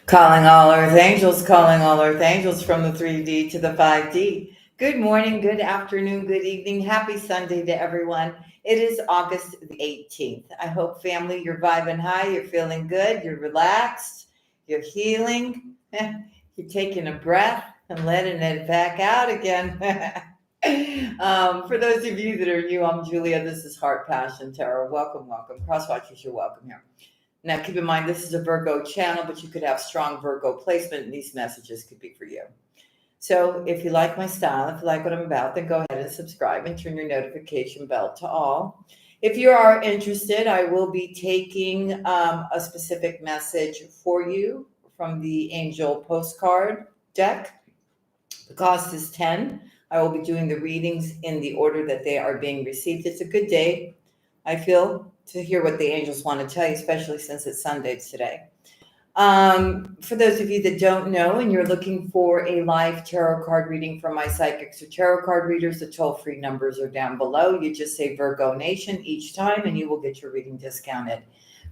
Calling all earth angels, calling all earth angels from the 3D to the 5D. Good morning, good afternoon, good evening. Happy Sunday to everyone. It is August the 18th. I hope, family, you're vibing high, you're feeling good, you're relaxed, you're healing, you're taking a breath and letting it back out again. For those of you that are new, I'm Julia. This is Heart Passion Tarot. Welcome, welcome. Cross watchers, you're welcome here. Now, keep in mind, this is a Virgo channel, but you could have strong Virgo placement, and these messages could be for you. So if you like my style, if you like what I'm about, then go ahead and subscribe and turn your notification bell to all. If you are interested, I will be taking a specific message for you from the Angel postcard deck. The cost is $10. I will be doing the readings in the order that they are being received. It's a good day, I feel, to hear what the angels want to tell you, especially since it's Sunday today. For those of you that don't know and you're looking for a live tarot card reading from my psychics or tarot card readers, the toll-free numbers are down below. You just say Virgo Nation each time and you will get your reading discounted.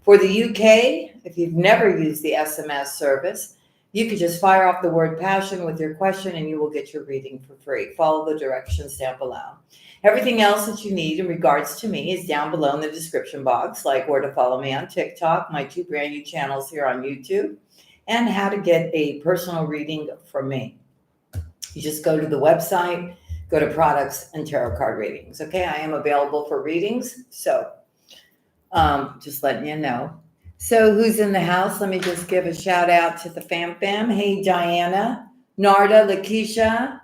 For the UK, if you've never used the SMS service, you can just fire off the word passion with your question and you will get your reading for free. Follow the directions down below. Everything else that you need in regards to me is down below in the description box, like where to follow me on TikTok, my 2 brand new channels here on YouTube, and how to get a personal reading from me. You just go to the website, go to products and tarot card readings. Okay, I am available for readings, so just letting you know. So who's in the house? Let me just give a shout out to the fam. Hey, Diana, Narda, Lakeisha,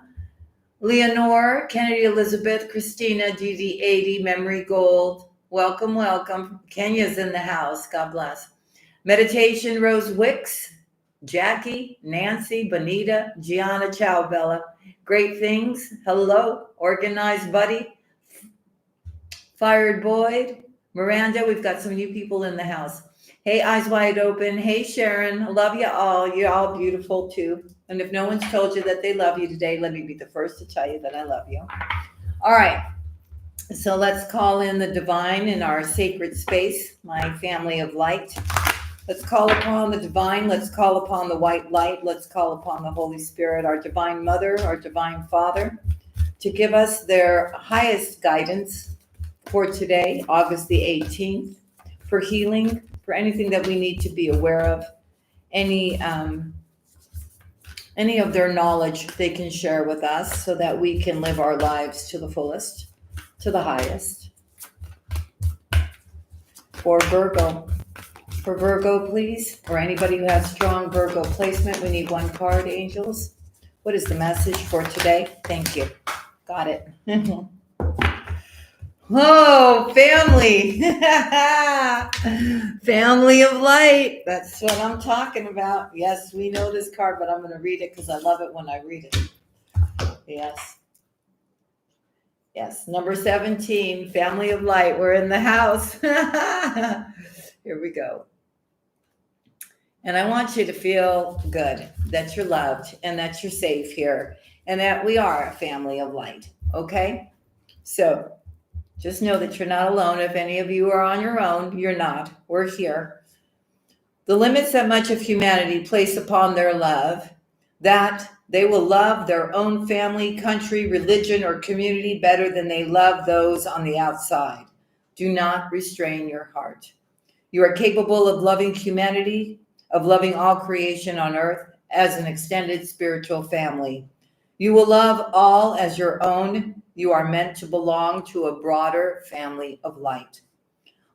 Leonore, Kennedy, Elizabeth, Christina, DD80, Memory Gold. Welcome, welcome. Kenya's in the house. God bless. Meditation, Rose Wicks, Jackie, Nancy, Bonita, Gianna, Ciao, Bella. Great Things. Hello. Organized Buddy. Fired Boyd. Miranda, we've got some new people in the house. Hey, Eyes Wide Open. Hey, Sharon. I love you all. You're all beautiful too. And if no one's told you that they love you today, let me be the first to tell you that I love you. All right. So let's call in the divine in our sacred space, my family of light. Let's call upon the divine. Let's call upon the white light. Let's call upon the Holy Spirit, our divine mother, our divine father, to give us their highest guidance for today, August the 18th, for healing, for anything that we need to be aware of, any of their knowledge they can share with us so that we can live our lives to the fullest, to the highest. For Virgo, please, or anybody who has strong Virgo placement, we need one card, angels. What is the message for today? Thank you. Got it. Oh, family. Family of light. That's what I'm talking about. Yes, we know this card, but I'm going to read it because I love it when I read it. Yes. Yes. Number 17, family of light. We're in the house. Here we go. And I want you to feel good, that you're loved and that you're safe here and that we are a family of light. Okay? So just know that you're not alone. If any of you are on your own, you're not. We're here. The limits that much of humanity place upon their love, that they will love their own family, country, religion, or community better than they love those on the outside. Do not restrain your heart. You are capable of loving humanity, of loving all creation on earth as an extended spiritual family. You will love all as your own. You are meant to belong to a broader family of light.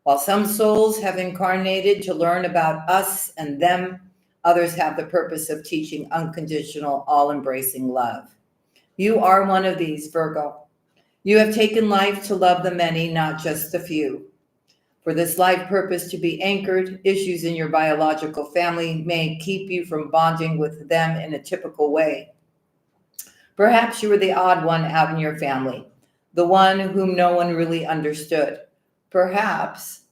While some souls have incarnated to learn about us and them, others have the purpose of teaching unconditional, all-embracing love. You are one of these, Virgo. You have taken life to love the many, not just the few. For this life purpose to be anchored, issues in your biological family may keep you from bonding with them in a typical way. Perhaps you were the odd one out in your family, the one whom no one really understood. Perhaps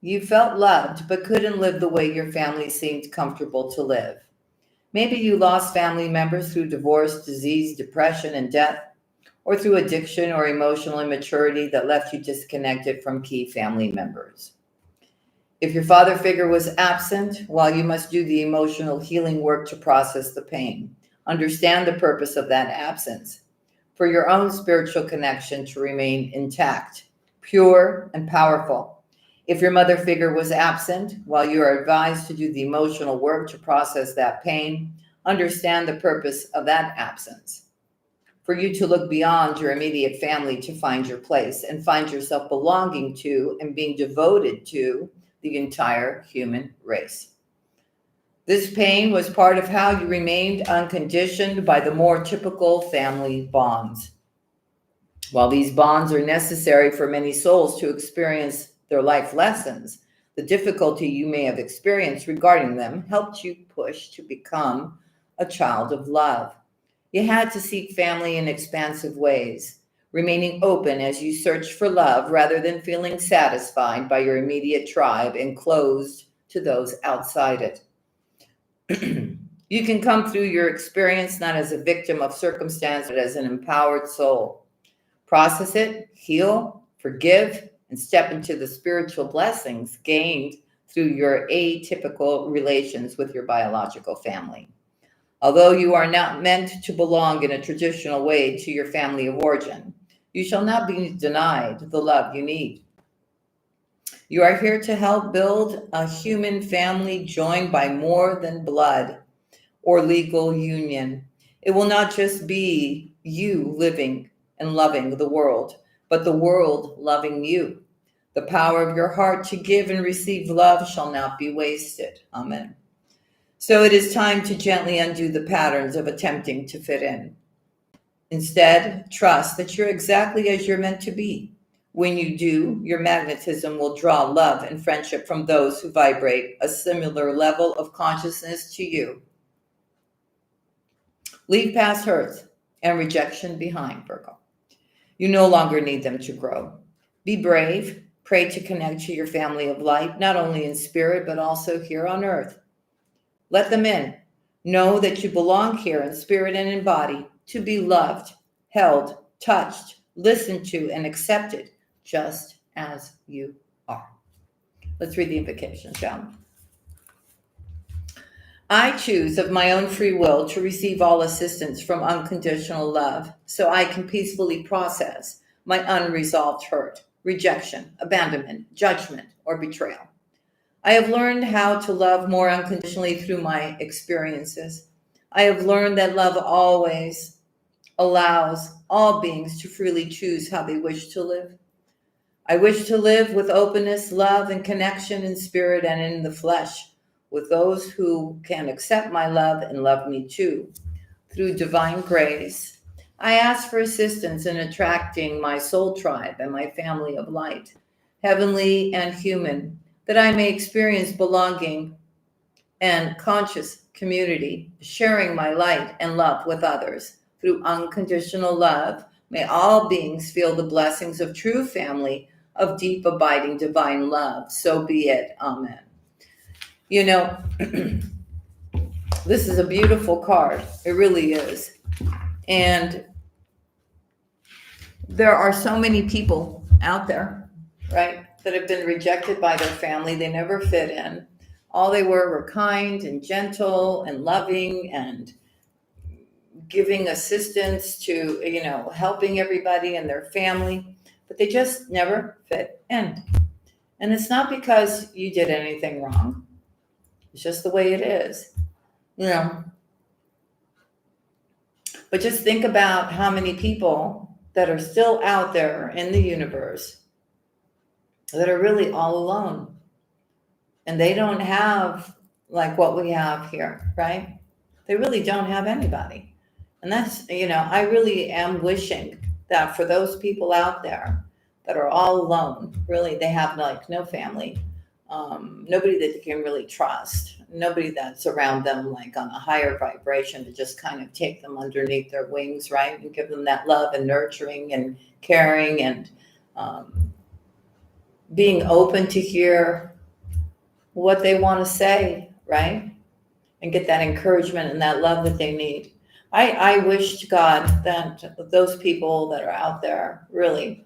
you felt loved but couldn't live the way your family seemed comfortable to live. Maybe you lost family members through divorce, disease, depression, and death, or through addiction or emotional immaturity that left you disconnected from key family members. If your father figure was absent, well, you must do the emotional healing work to process the pain. Understand the purpose of that absence for your own spiritual connection to remain intact, pure, and powerful. If your mother figure was absent, well, you are advised to do the emotional work to process that pain. Understand the purpose of that absence for you to look beyond your immediate family to find your place and find yourself belonging to and being devoted to the entire human race. This pain was part of how you remained unconditioned by the more typical family bonds. While these bonds are necessary for many souls to experience their life lessons, the difficulty you may have experienced regarding them helped you push to become a child of love. You had to seek family in expansive ways, remaining open as you searched for love rather than feeling satisfied by your immediate tribe and closed to those outside it. You can come through your experience not as a victim of circumstance, but as an empowered soul. Process it, heal, forgive, and step into the spiritual blessings gained through your atypical relations with your biological family. Although you are not meant to belong in a traditional way to your family of origin, you shall not be denied the love you need. You are here to help build a human family joined by more than blood or legal union. It will not just be you living and loving the world, but the world loving you. The power of your heart to give and receive love shall not be wasted. Amen. So it is time to gently undo the patterns of attempting to fit in. Instead, trust that you're exactly as you're meant to be. When you do, your magnetism will draw love and friendship from those who vibrate a similar level of consciousness to you. Leave past hurts and rejection behind, Virgo. You no longer need them to grow. Be brave. Pray to connect to your family of light, not only in spirit, but also here on earth. Let them in. Know that you belong here in spirit and in body to be loved, held, touched, listened to, and accepted just as you are. Let's read the invocation, shall we? I choose of my own free will to receive all assistance from unconditional love so I can peacefully process my unresolved hurt, rejection, abandonment, judgment, or betrayal. I have learned how to love more unconditionally through my experiences. I have learned that love always allows all beings to freely choose how they wish to live. I wish to live with openness, love, and connection in spirit and in the flesh with those who can accept my love and love me too. Through divine grace, I ask for assistance in attracting my soul tribe and my family of light, heavenly and human, that I may experience belonging and conscious community, sharing my light and love with others. Through unconditional love, may all beings feel the blessings of true family, of deep, abiding, divine love. So be it. Amen. You know, this is a beautiful card. It really is. And there are so many people out there, right, that have been rejected by their family. They never fit in. All they were kind and gentle and loving and giving assistance to, helping everybody in their family, but they just never fit in. And it's not because you did anything wrong. It's just the way it is, But just think about how many people that are still out there in the universe that are really all alone. And they don't have like what we have here, right? They really don't have anybody. And that's, I really am wishing that for those people out there that are all alone, really, they have like no family, nobody that they can really trust, nobody that's around them like on a higher vibration to just kind of take them underneath their wings, right? And give them that love and nurturing and caring and being open to hear what they want to say, right? And get that encouragement and that love that they need. I wish to God that those people that are out there really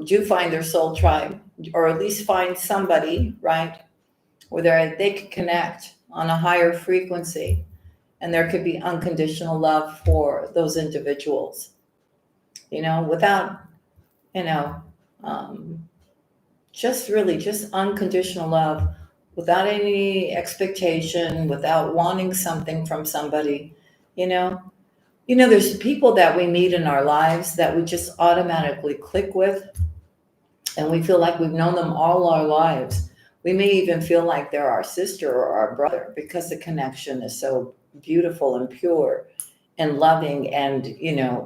do find their soul tribe, or at least find somebody, right, where they could connect on a higher frequency, and there could be unconditional love for those individuals, without, you know, um, just unconditional love, without any expectation, without wanting something from somebody, you know. There's people that we meet in our lives that we just automatically click with, and we feel like we've known them all our lives. We may even feel like they're our sister or our brother because the connection is so beautiful and pure and loving. And,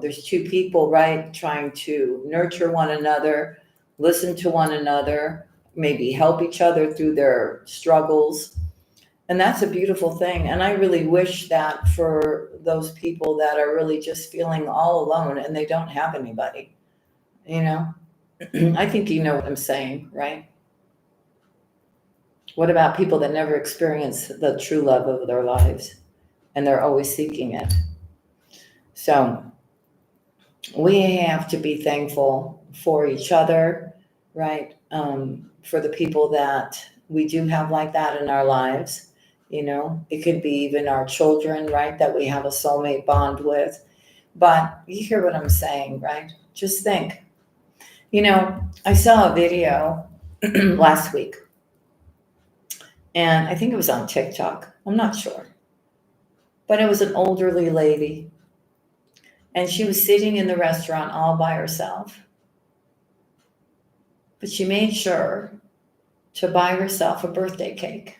there's two people, right, trying to nurture one another, listen to one another, maybe help each other through their struggles. And that's a beautiful thing. And I really wish that for those people that are really just feeling all alone and they don't have anybody, I think you know what I'm saying, right? What about people that never experience the true love of their lives and they're always seeking it? So we have to be thankful for each other, right? For the people that we do have like that in our lives. It could be even our children, right? That we have a soulmate bond with. But you hear what I'm saying, right? Just think. I saw a video last week, and I think it was on TikTok. I'm not sure. But it was an elderly lady, and she was sitting in the restaurant all by herself. But she made sure to buy herself a birthday cake.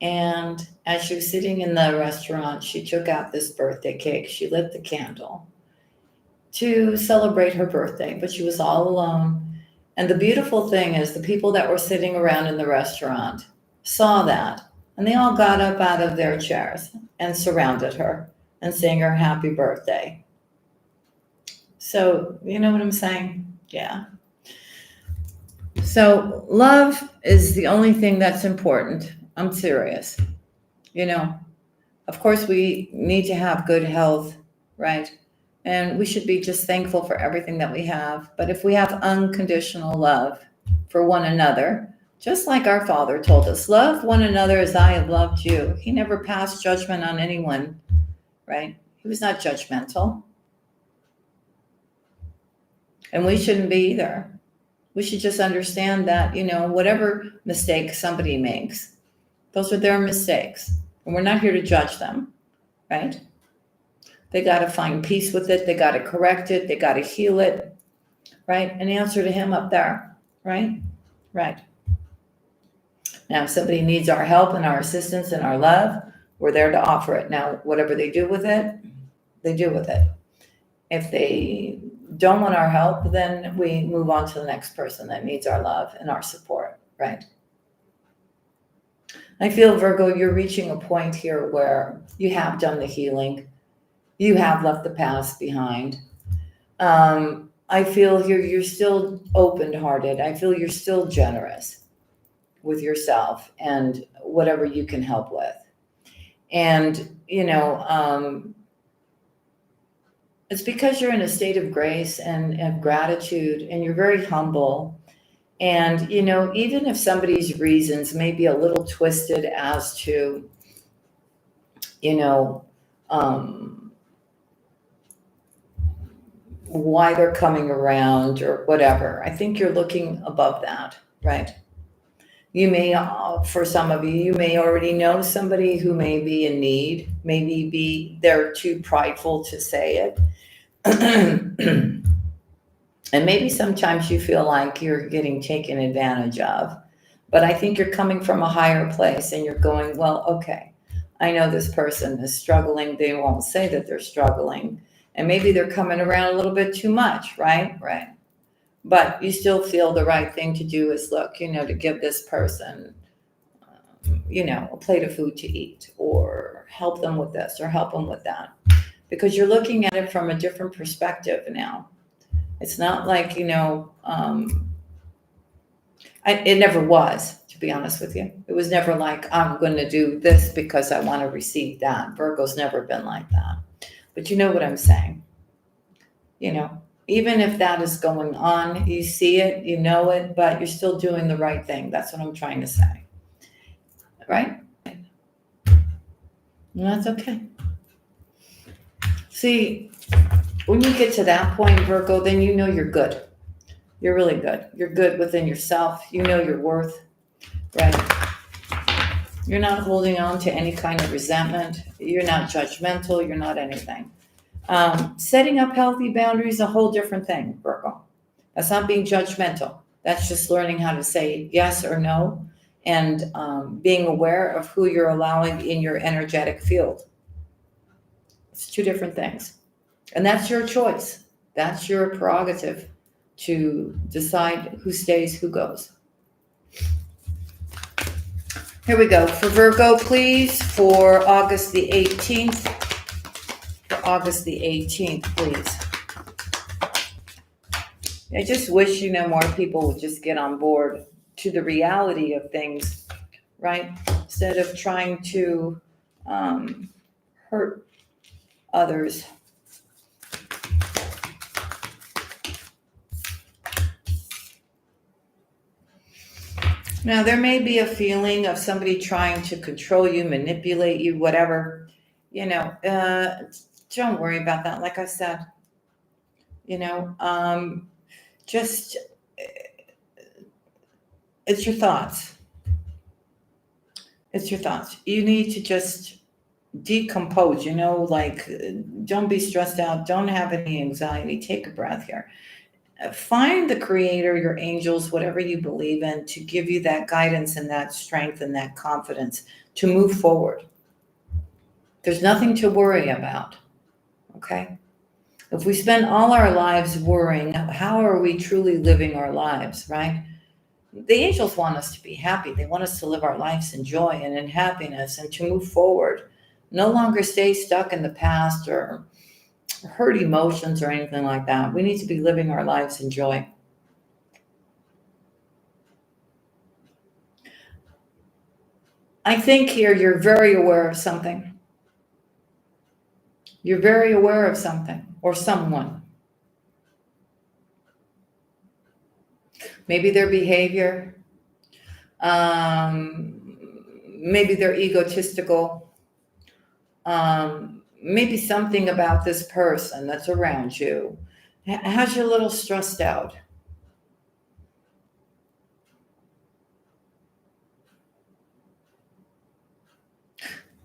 And as she was sitting in the restaurant, she took out this birthday cake. She lit the candle to celebrate her birthday, but she was all alone. And the beautiful thing is the people that were sitting around in the restaurant saw that, and they all got up out of their chairs and surrounded her and sang her happy birthday. So, you know what I'm saying? Yeah. So love is the only thing that's important. I'm serious. Of course we need to have good health, right? And we should be just thankful for everything that we have. But if we have unconditional love for one another, just like our Father told us, love one another as I have loved you. He never passed judgment on anyone, right? He was not judgmental. And we shouldn't be either. We should just understand that, whatever mistake somebody makes, those are their mistakes. And we're not here to judge them, right? They got to find peace with it. They got to correct it. They got to heal it, right? And answer to Him up there, right? Right. Now, if somebody needs our help and our assistance and our love, we're there to offer it. Now, whatever they do with it, they do with it. If they don't want our help, then we move on to the next person that needs our love and our support, right? I feel, Virgo, you're reaching a point here where you have done the healing. You have left the past behind. I feel here you're still open-hearted. I feel you're still generous with yourself and whatever you can help with. And, it's because you're in a state of grace and gratitude, and you're very humble. And, even if somebody's reasons may be a little twisted as to, why they're coming around or whatever, I think you're looking above that, right? You may, for some of you, you may already know somebody who may be in need, maybe they're too prideful to say it. And maybe sometimes you feel like you're getting taken advantage of, but I think you're coming from a higher place and you're going, well, okay, I know this person is struggling. They won't say that they're struggling, and maybe they're coming around a little bit too much, right? Right. But you still feel the right thing to do is look, to give this person, a plate of food to eat, or help them with this or help them with that, because you're looking at it from a different perspective now. It's not like, it never was, to be honest with you. It was never like, I'm going to do this because I want to receive that. Virgo's never been like that. But you know what I'm saying? Even if that is going on, you see it, you know it, but you're still doing the right thing. That's what I'm trying to say. Right? And that's okay. See, when you get to that point, Virgo, then you know you're good. You're really good. You're good within yourself. You know your worth, right? You're not holding on to any kind of resentment. You're not judgmental. You're not anything. Setting up healthy boundaries is a whole different thing, Virgo. That's not being judgmental. That's just learning how to say yes or no and being aware of who you're allowing in your energetic field. It's two different things. And that's your choice. That's your prerogative to decide who stays, who goes. Here we go. For Virgo, please, for August the 18th. For August the 18th, please. I just wish, more people would just get on board to the reality of things, right? Instead of trying to hurt others. Now, there may be a feeling of somebody trying to control you, manipulate you, whatever. Don't worry about that. Like I said, just, it's your thoughts. It's your thoughts. You need to just decompose, don't be stressed out. Don't have any anxiety. Take a breath here. Find the creator, your angels, whatever you believe in, to give you that guidance and that strength and that confidence to move forward. There's nothing to worry about, okay? If we spend all our lives worrying, how are we truly living our lives, right? The angels want us to be happy. They want us to live our lives in joy and in happiness and to move forward. No longer stay stuck in the past or hurt emotions or anything like that. We need to be living our lives in joy. I think here you're very aware of something. You're very aware of something or someone. Maybe their behavior. Maybe they're egotistical. Maybe something about this person that's around you has you a little stressed out.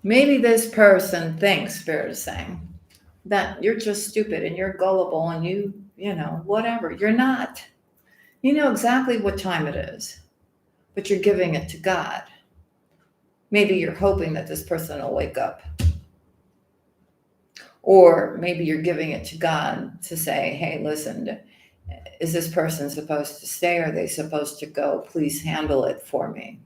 Maybe this person thinks, Spirit is saying, that you're just stupid and you're gullible and whatever. You're not. You know exactly what time it is, but you're giving it to God. Maybe you're hoping that this person will wake up. Or maybe you're giving it to God to say, hey, listen, is this person supposed to stay? Or are they supposed to go? Please handle it for me.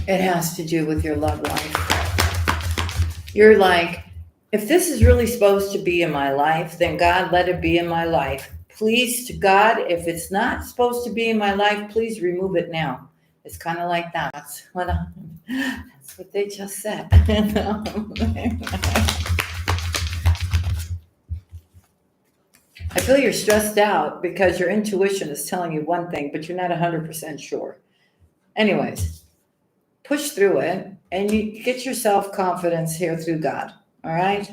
It has to do with your love life. You're like, if this is really supposed to be in my life, then God, let it be in my life. Please, to God, if it's not supposed to be in my life, please remove it now. It's kind of like that. That's what they just said. I feel you're stressed out because your intuition is telling you one thing, but you're not 100% sure. Anyways, push through it and you get your self-confidence here through God. All right?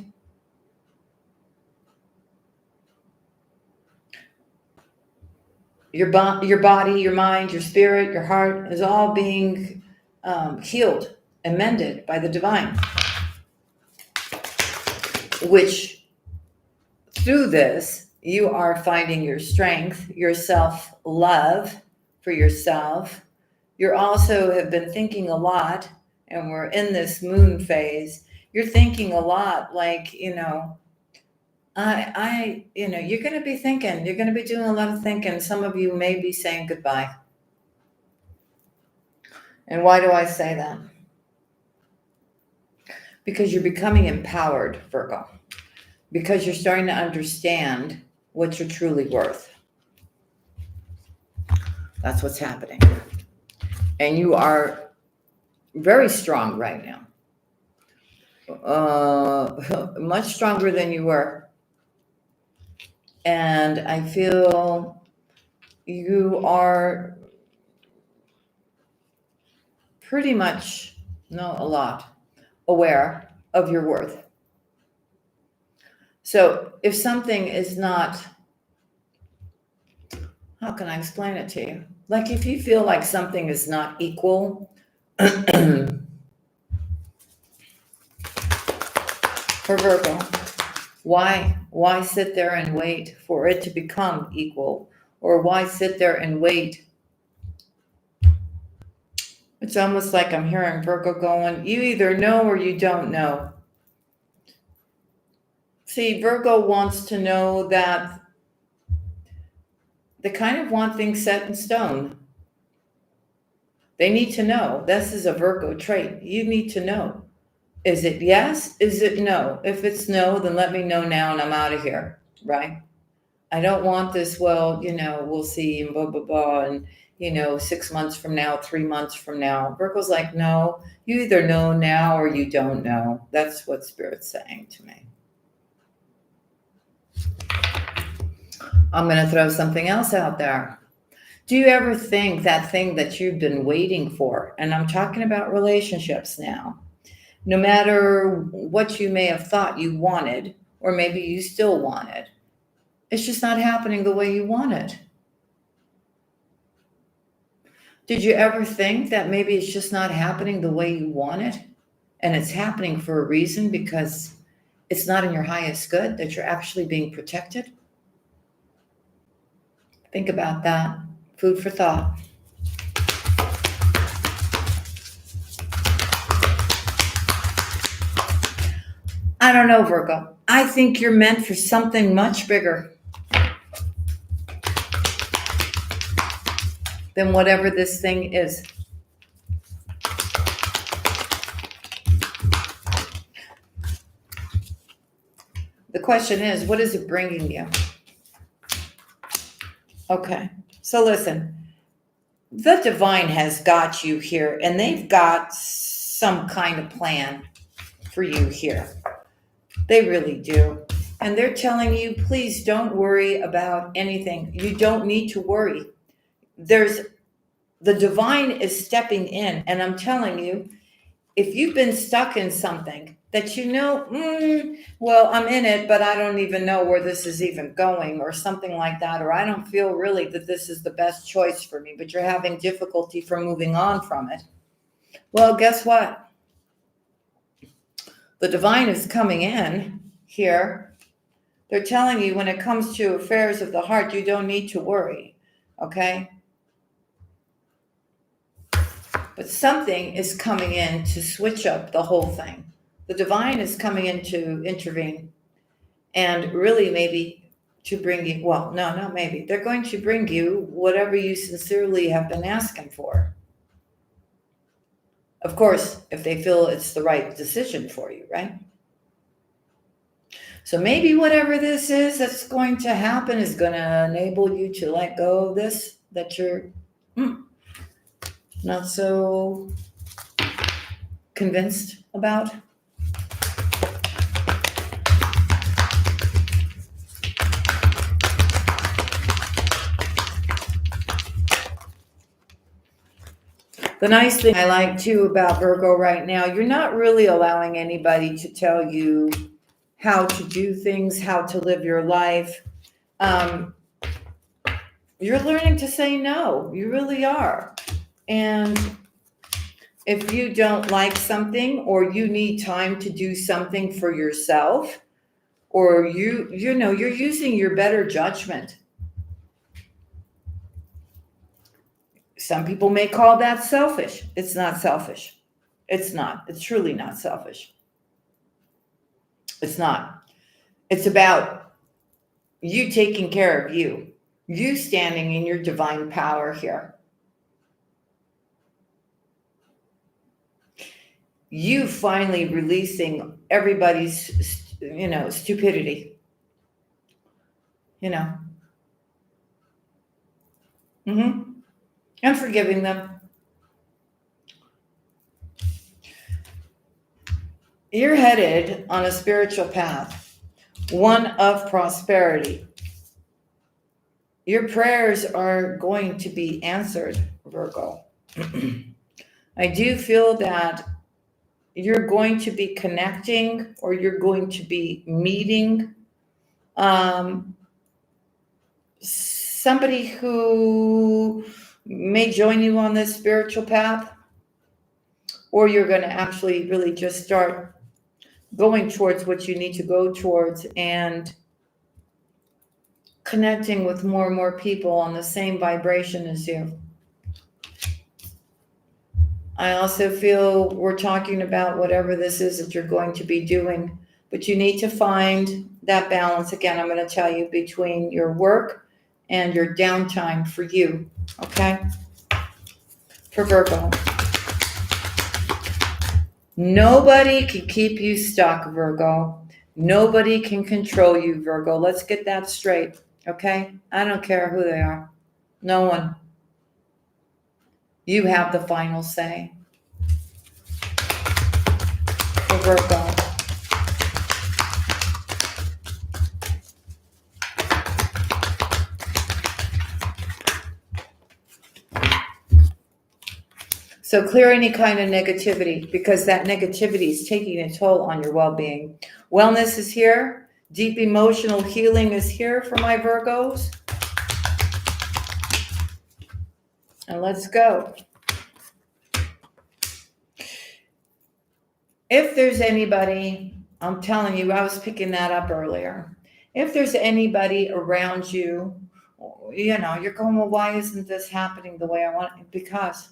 Your body, your mind, your spirit, your heart is all being healed and mended by the divine. Which, through this, you are finding your strength, your self-love for yourself. You also have been thinking a lot, and we're in this moon phase. You're thinking a lot, like, you're going to be thinking, you're going to be doing a lot of thinking. Some of you may be saying goodbye. And why do I say that? Because you're becoming empowered, Virgo. Because you're starting to understand what you're truly worth. That's what's happening. And you are very strong right now. much stronger than you were. And I feel you are pretty much, no, a lot, aware of your worth. So if something is not, how can I explain it to you? Like if you feel like something is not equal, for Virgo, why sit there and wait for it to become equal? Or why sit there and wait? It's almost like I'm hearing Virgo going, you either know or you don't know. See, Virgo wants to know that they kind of want things set in stone. They need to know. This is a Virgo trait. You need to know. Is it yes? Is it no? If it's no, then let me know now and I'm out of here, right? I don't want this, well, we'll see, and blah, blah, blah, and, 6 months from now, 3 months from now. Virgo's like, no, you either know now or you don't know. That's what Spirit's saying to me. I'm going to throw something else out there. Do you ever think that thing that you've been waiting for, and I'm talking about relationships now, no matter what you may have thought you wanted, or maybe you still wanted, it's just not happening the way you want it? Did you ever think that maybe it's just not happening the way you want it? And it's happening for a reason, because it's not in your highest good, that you're actually being protected? Think about that. Food for thought. I don't know, Virgo. I think you're meant for something much bigger than whatever this thing is. The question is, what is it bringing you? Okay, so listen. The divine has got you here, and they've got some kind of plan for you here. They really do. And they're telling you, please don't worry about anything. You don't need to worry. The divine is stepping in, and I'm telling you, if you've been stuck in something that well, I'm in it, but I don't even know where this is even going, or something like that, or I don't feel really that this is the best choice for me, but you're having difficulty from moving on from it. Well, guess what? The divine is coming in here. They're telling you, when it comes to affairs of the heart, you don't need to worry, okay? But something is coming in to switch up the whole thing. The divine is coming in to intervene, and really maybe to bring you, well, no, not maybe. They're going to bring you whatever you sincerely have been asking for. Of course, if they feel it's the right decision for you, right? So maybe whatever this is that's going to happen is going to enable you to let go of this, that you're not so convinced about. The nice thing I like too about Virgo right now, you're not really allowing anybody to tell you how to do things, how to live your life. You're learning to say no. You really are. And if you don't like something, or you need time to do something for yourself, or you're using your better judgment. Some people may call that selfish. It's not selfish. It's not. It's truly not selfish. It's not. It's about you taking care of you. You standing in your divine power here. You finally releasing everybody's, stupidity. And forgiving them. You're headed on a spiritual path, one of prosperity. Your prayers are going to be answered, Virgo. I do feel that you're going to be connecting, or you're going to be meeting somebody who may join you on this spiritual path, or you're going to actually really just start going towards what you need to go towards and connecting with more and more people on the same vibration as you. I also feel we're talking about whatever this is that you're going to be doing, but you need to find that balance. Again, I'm going to tell you, between your work and your downtime for you, okay? For Virgo. Nobody can keep you stuck, Virgo. Nobody can control you, Virgo. Let's get that straight, okay? I don't care who they are. No one. You have the final say. For Virgo. So clear any kind of negativity, because that negativity is taking a toll on your well-being. Wellness is here. Deep emotional healing is here for my Virgos. And let's go. If there's anybody, I'm telling you, I was picking that up earlier. If there's anybody around you, you know, you're going, well, why isn't this happening the way I want it? Because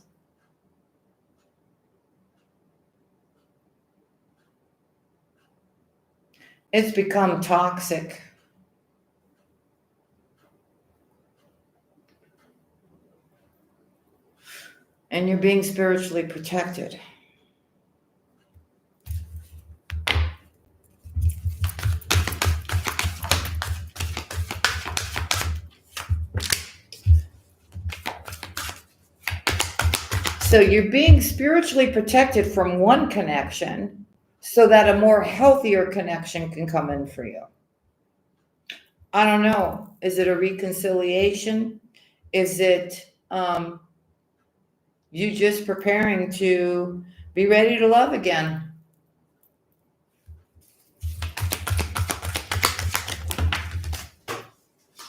it's become toxic. And you're being spiritually protected. So you're being spiritually protected from one connection so that a more healthier connection can come in for you. I don't know. Is it a reconciliation? Is it you just preparing to be ready to love again?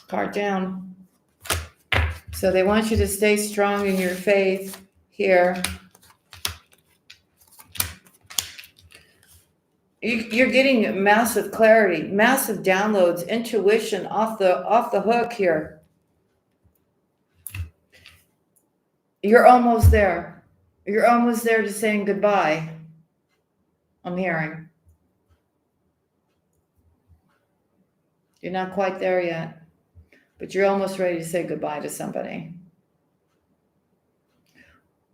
Card down. So they want you to stay strong in your faith here. You're getting massive clarity, massive downloads, intuition off the hook here. You're almost there. You're almost there to saying goodbye. I'm hearing. You're not quite there yet, but you're almost ready to say goodbye to somebody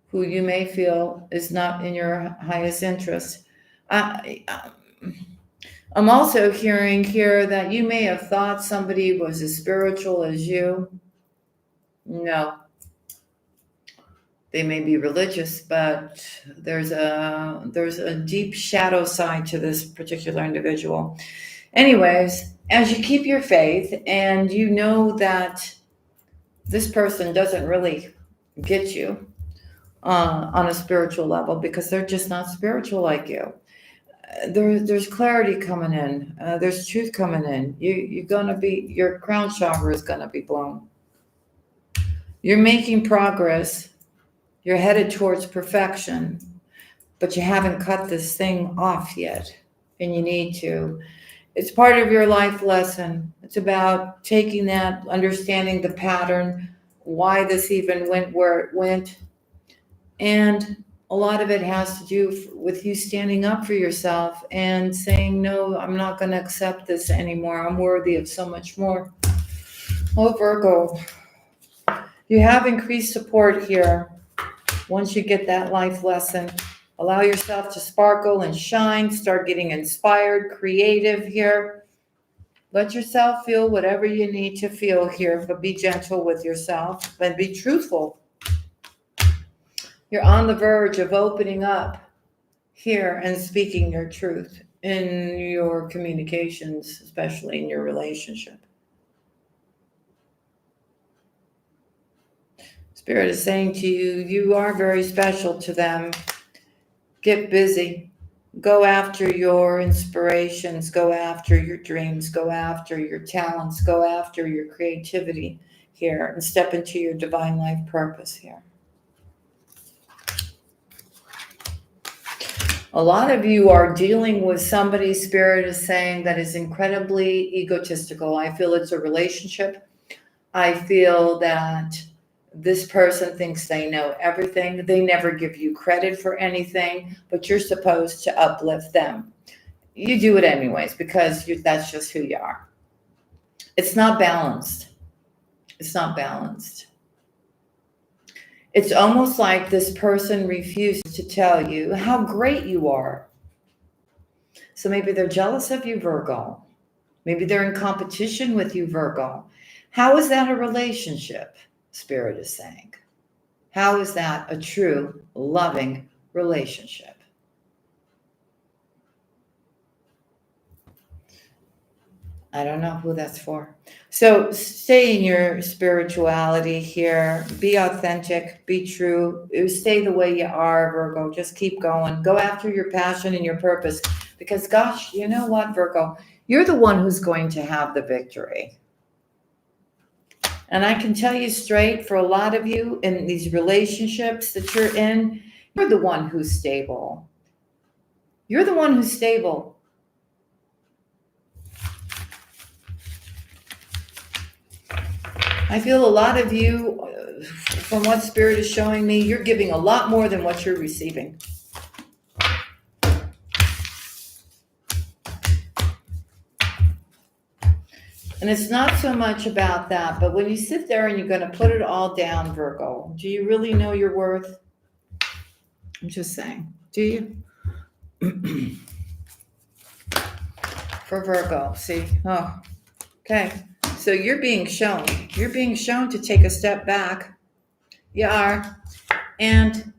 who you may feel is not in your highest interest. I'm also hearing here that you may have thought somebody was as spiritual as you. No. They may be religious, but there's a deep shadow side to this particular individual. Anyways, as you keep your faith and you know that this person doesn't really get you on a spiritual level because they're just not spiritual like you. There's clarity coming in. There's truth coming in. Your crown chakra is gonna be blown. You're making progress. You're headed towards perfection, but you haven't cut this thing off yet, and you need to. It's part of your life lesson. It's about taking that, understanding the pattern, why this even went where it went. And a lot of it has to do with you standing up for yourself and saying, no, I'm not going to accept this anymore. I'm worthy of so much more. Oh, Virgo, you have increased support here. Once you get that life lesson, allow yourself to sparkle and shine, start getting inspired, creative here. Let yourself feel whatever you need to feel here, but be gentle with yourself and be truthful. You're on the verge of opening up here and speaking your truth in your communications, especially in your relationship. Spirit is saying to you, you are very special to them. Get busy. Go after your inspirations. Go after your dreams. Go after your talents. Go after your creativity here and step into your divine life purpose here. A lot of you are dealing with somebody, Spirit is saying, that is incredibly egotistical. I feel it's a relationship. I feel that this person thinks they know everything. They never give you credit for anything, but you're supposed to uplift them. You do it anyways because that's just who you are. It's not balanced. It's not balanced. It's almost like this person refuses to tell you how great you are. So maybe they're jealous of you, Virgo. Maybe they're in competition with you, Virgo. How is that a relationship? Spirit is saying. How is that a true, loving relationship? I don't know who that's for. So stay in your spirituality here. Be authentic. Be true. Stay the way you are, Virgo. Just keep going. Go after your passion and your purpose. Because, gosh, you know what, Virgo? You're the one who's going to have the victory. And I can tell you straight, for a lot of you in these relationships that you're in, you're the one who's stable. You're the one who's stable. I feel a lot of you, from what Spirit is showing me, you're giving a lot more than what you're receiving. And it's not so much about that, but when you sit there and you're going to put it all down, Virgo, do you really know your worth? I'm just saying, do you? For Virgo, see? Oh, okay. So you're being shown to take a step back. You are. And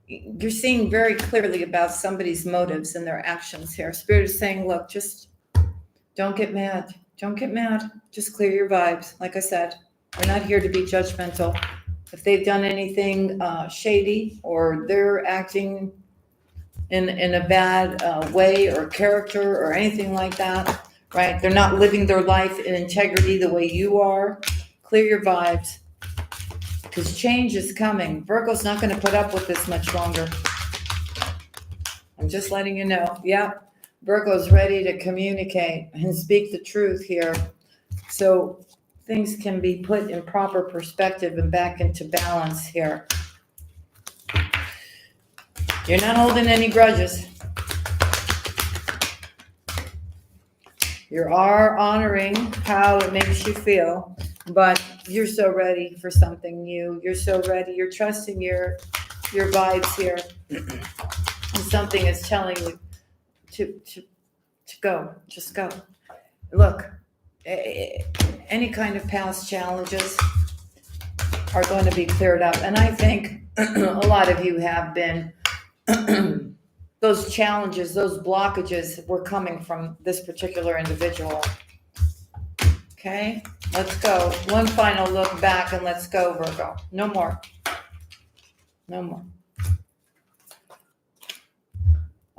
you're seeing very clearly about somebody's motives and their actions here. Spirit is saying, look, just don't get mad. Don't get mad. Just clear your vibes. Like I said, we're not here to be judgmental. If they've done anything shady or they're acting in a bad way or character or anything like that, right? They're not living their life in integrity the way you are. Clear your vibes because change is coming. Virgo's not going to put up with this much longer. I'm just letting you know. Yeah. Virgo's ready to communicate and speak the truth here so things can be put in proper perspective and back into balance here. You're not holding any grudges. You are honoring how it makes you feel, but you're so ready for something new. You're so ready. You're trusting your vibes here. And something is telling you to go. Just go. Look, any kind of past challenges are going to be cleared up. And I think a lot of you have been, those challenges, those blockages were coming from this particular individual. Okay, let's go. One final look back and let's go, Virgo. No more. No more.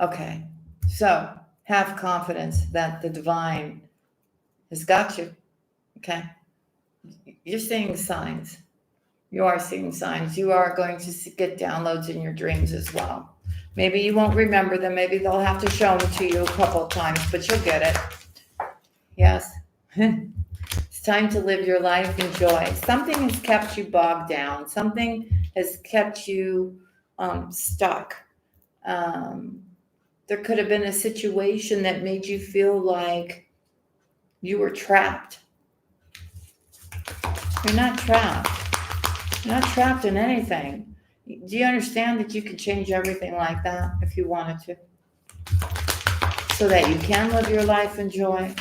Okay, so have confidence that the divine has got you. Okay, you're seeing signs. You are seeing signs. You are going to get downloads in your dreams as well. Maybe you won't remember them. Maybe they'll have to show them to you a couple of times, but you'll get it. Yes. It's time to live your life in joy. Something has kept you bogged down. Something has kept you stuck. There could have been a situation that made you feel like you were trapped. You're not trapped. You're not trapped in anything. Do you understand that you could change everything like that if you wanted to? So that you can live your life in joy.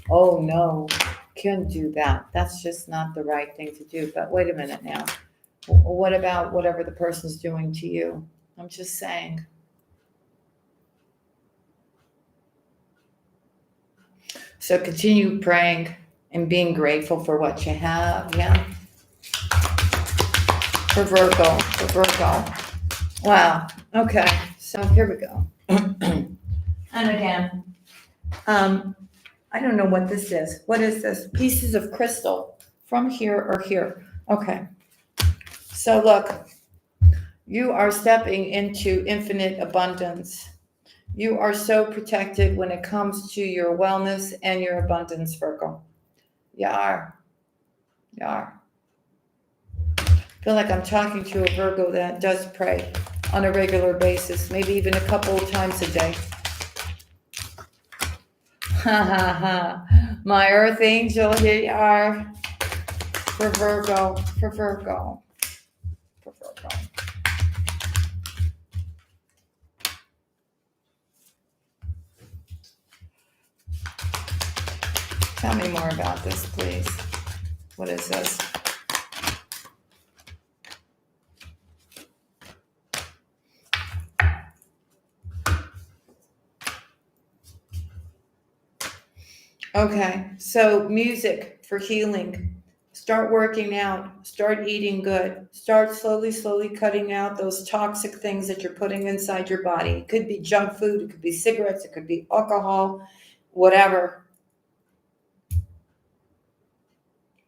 Oh no, can't do that. That's just not the right thing to do. But wait a minute now. What about whatever the person's doing to you? I'm just saying. So continue praying and being grateful for what you have. Yeah. For Virgo. Wow. Okay. So here we go. And again, I don't know what this is. What is this? Pieces of crystal from here or here. Okay. So look, you are stepping into infinite abundance. You are so protected when it comes to your wellness and your abundance, Virgo. You are. You are. I feel like I'm talking to a Virgo that does pray on a regular basis, maybe even a couple of times a day. Ha ha ha. My earth angel, here you are. For Virgo. For Virgo. For Virgo. Tell me more about this, please. What is this? Okay, so music for healing. Start working out. Start eating good. Start slowly cutting out those toxic things that you're putting inside your body. It could be junk food. It could be cigarettes. It could be alcohol, whatever.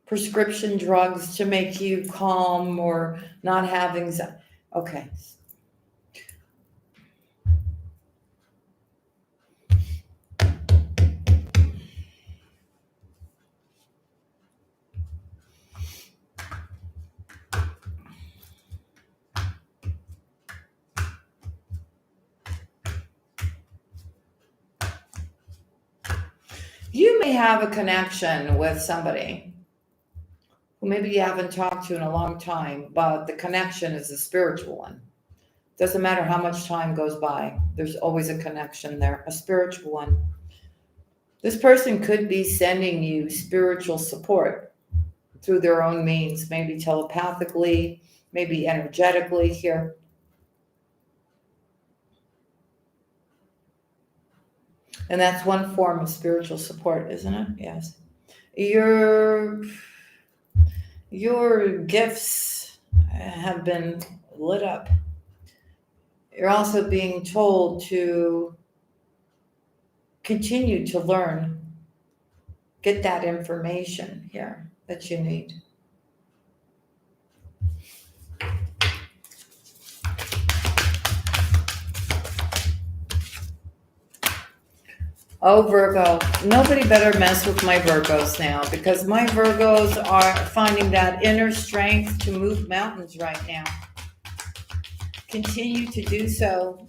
Prescription drugs to make you calm or not have anxiety. Okay. You may have a connection with somebody who maybe you haven't talked to in a long time, but the connection is a spiritual one. Doesn't matter how much time goes by, there's always a connection there, a spiritual one. This person could be sending you spiritual support through their own means, maybe telepathically, maybe energetically here. And that's one form of spiritual support, isn't it? Yes. Your gifts have been lit up. You're also being told to continue to learn, get that information here that you need. Oh, Virgo, nobody better mess with my Virgos now, because my Virgos are finding that inner strength to move mountains right now. Continue to do so.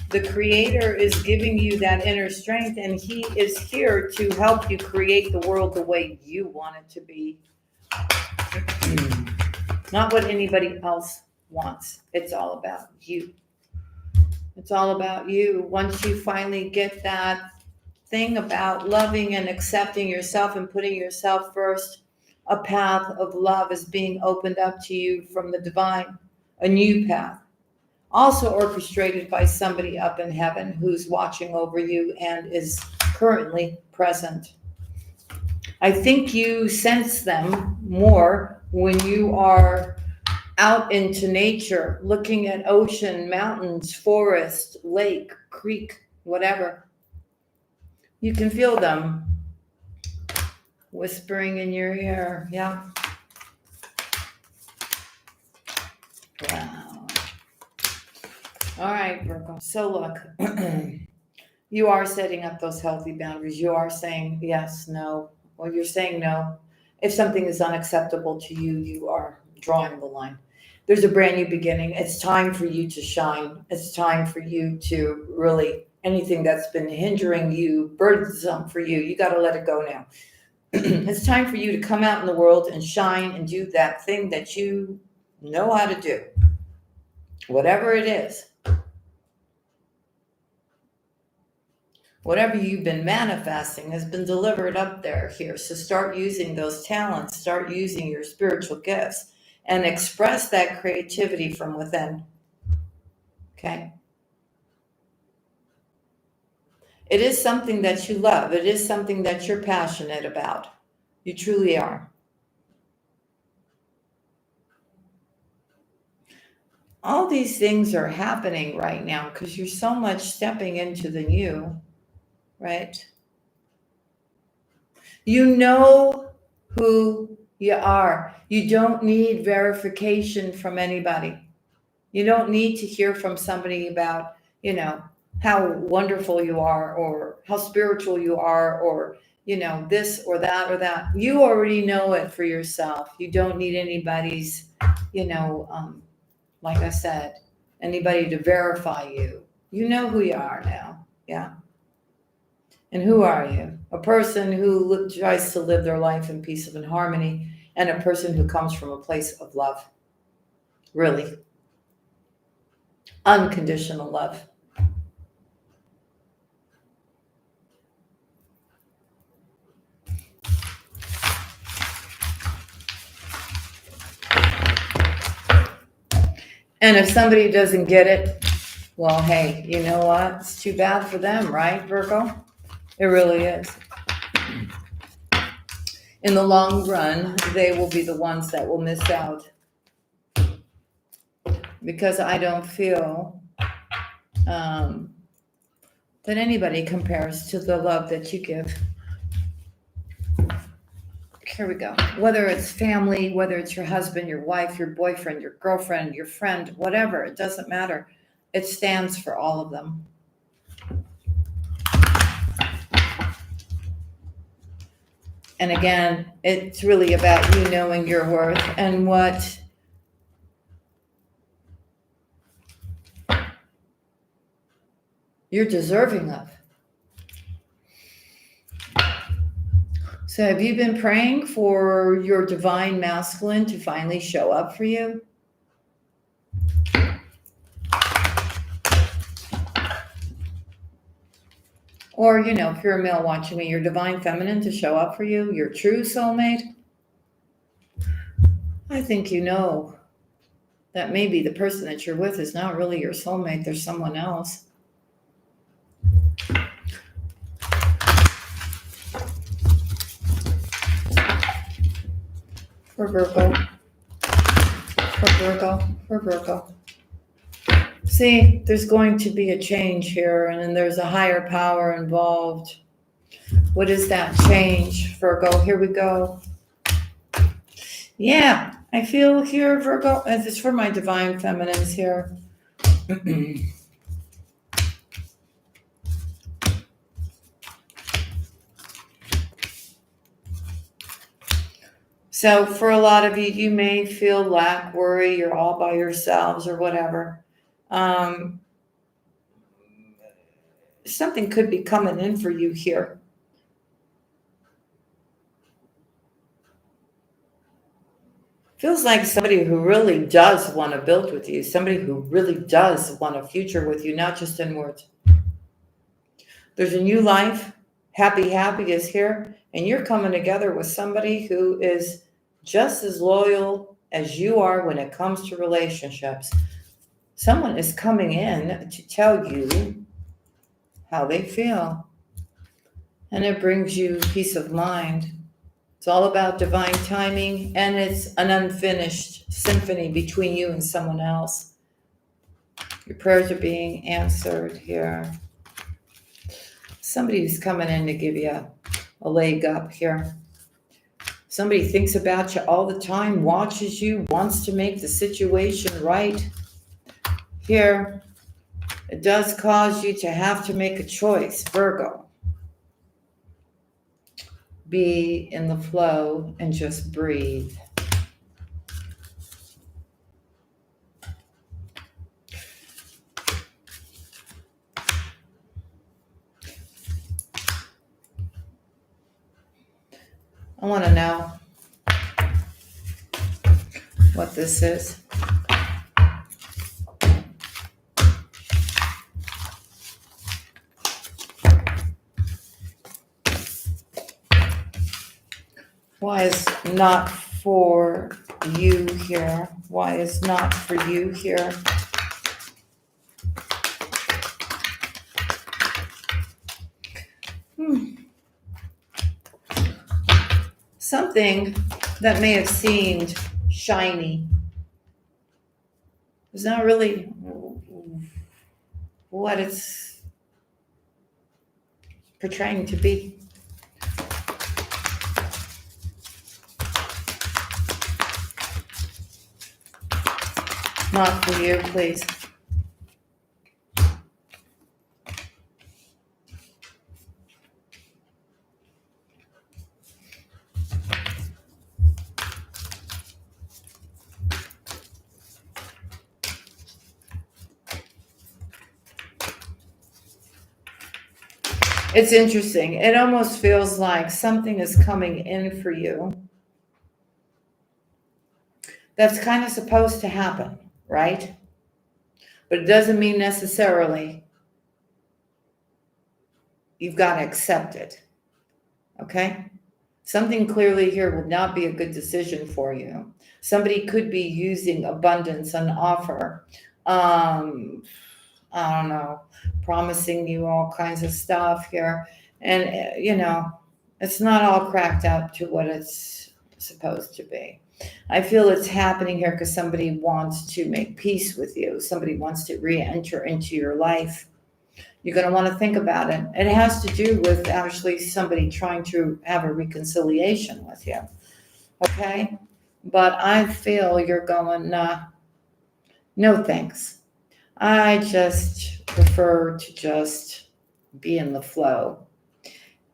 The Creator is giving you that inner strength, and He is here to help you create the world the way you want it to be. Not what anybody else wants. It's all about you. It's all about you. Once you finally get that thing about loving and accepting yourself and putting yourself first, a path of love is being opened up to you from the divine, a new path, also orchestrated by somebody up in heaven who's watching over you and is currently present. I think you sense them more when you are out into nature, looking at ocean, mountains, forest, lake, creek, whatever. You can feel them whispering in your ear. Yeah. Wow. All right, Virgo. So look, you are setting up those healthy boundaries. You are saying yes, no. Well, you're saying no. If something is unacceptable to you, you are drawing the line. There's a brand new beginning. It's time for you to shine. It's time for you to really, anything that's been hindering you, burdensome for you, you got to let it go now. It's time for you to come out in the world and shine and do that thing that you know how to do. Whatever it is. Whatever you've been manifesting has been delivered up there here. So start using those talents. Start using your spiritual gifts and express that creativity from within. Okay? It is something that you love. It is something that you're passionate about. You truly are. All these things are happening right now because you're so much stepping into the new, right? You know who you are. You don't need verification from anybody. You don't need to hear from somebody about, how wonderful you are or how spiritual you are or, this or that or that. You already know it for yourself. You don't need anybody's, like I said, anybody to verify you. You know who you are now. Yeah. And who are you? A person who tries to live their life in peace and harmony, and a person who comes from a place of love. Really. Unconditional love. And if somebody doesn't get it, well, hey, you know what? It's too bad for them, right, Virgo? It really is. In the long run, they will be the ones that will miss out. Because I don't feel that anybody compares to the love that you give. Here we go. Whether it's family, whether it's your husband, your wife, your boyfriend, your girlfriend, your friend, whatever, it doesn't matter. It stands for all of them. And again, it's really about you knowing your worth and what you're deserving of. So have you been praying for your divine masculine to finally show up for you? Or, if you're a male watching me, your divine feminine to show up for you, your true soulmate? I think you know that maybe the person that you're with is not really your soulmate. There's someone else. For Virgo. See, there's going to be a change here, and then there's a higher power involved. What is that change, Virgo? Here we go. Yeah, I feel here, Virgo, and it's for my divine feminines here. So for a lot of you, you may feel lack, worry, you're all by yourselves or whatever. Something could be coming in for you here. Feels like somebody who really does want to build with you, somebody who really does want a future with you, not just in words. There's a new life. Happy is here. And you're coming together with somebody who is just as loyal as you are when it comes to relationships. Someone is coming in to tell you how they feel. And it brings you peace of mind. It's all about divine timing, and it's an unfinished symphony between you and someone else. Your prayers are being answered here. Somebody who's coming in to give you a leg up here. Somebody thinks about you all the time, watches you, wants to make the situation right. Here, it does cause you to have to make a choice, Virgo. Be in the flow and just breathe. I want to know what this is. Why is not for you here? Why is not for you here? Something that may have seemed shiny is not really what it's portraying to be. Not for you, please. It's interesting. It almost feels like something is coming in for you that's kind of supposed to happen, right? But it doesn't mean necessarily you've got to accept it, okay? Something clearly here would not be a good decision for you. Somebody could be using abundance on offer. I don't know, promising you all kinds of stuff here. And, it's not all cracked out to what it's supposed to be. I feel it's happening here because somebody wants to make peace with you. Somebody wants to re-enter into your life. You're going to want to think about it. It has to do with actually somebody trying to have a reconciliation with you. Okay? But I feel you're going, no thanks. I just prefer to just be in the flow.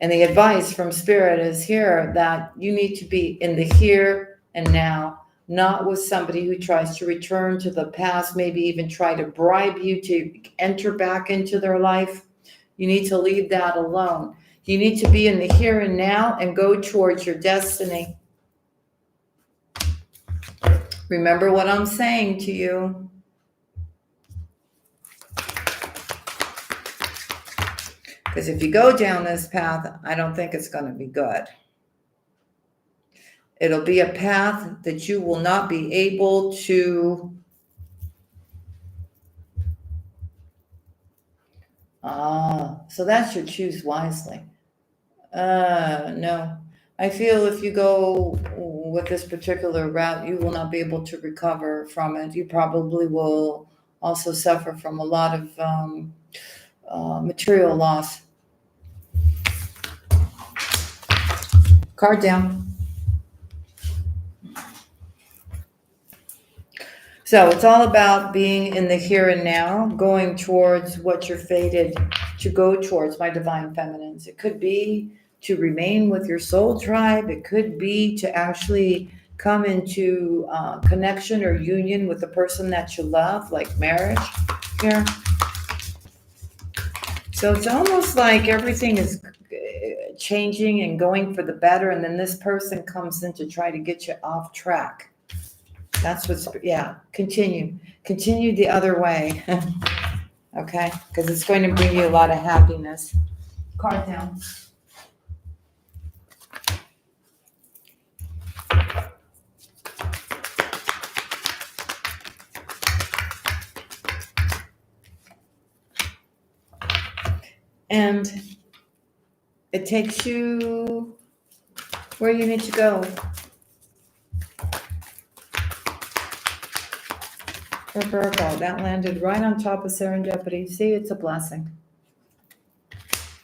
And the advice from Spirit is here that you need to be in the here and now, not with somebody who tries to return to the past, maybe even try to bribe you to enter back into their life. You need to leave that alone. You need to be in the here and now and go towards your destiny. Remember what I'm saying to you. Because if you go down this path, I don't think it's going to be good. It'll be a path that you will not be able to so that's your choose wisely. No. I feel if you go with this particular route, you will not be able to recover from it. You probably will also suffer from a lot of material loss. Card down. So it's all about being in the here and now, going towards what you're fated to go towards, my divine feminines. It could be to remain with your soul tribe. It could be to actually come into connection or union with the person that you love, like marriage here. So it's almost like everything is changing and going for the better, and then this person comes in to try to get you off track. That's what's, continue the other way. Okay, because it's going to bring you a lot of happiness. Card down. And it takes you where you need to go. For Virgo, that landed right on top of serendipity. See, it's a blessing.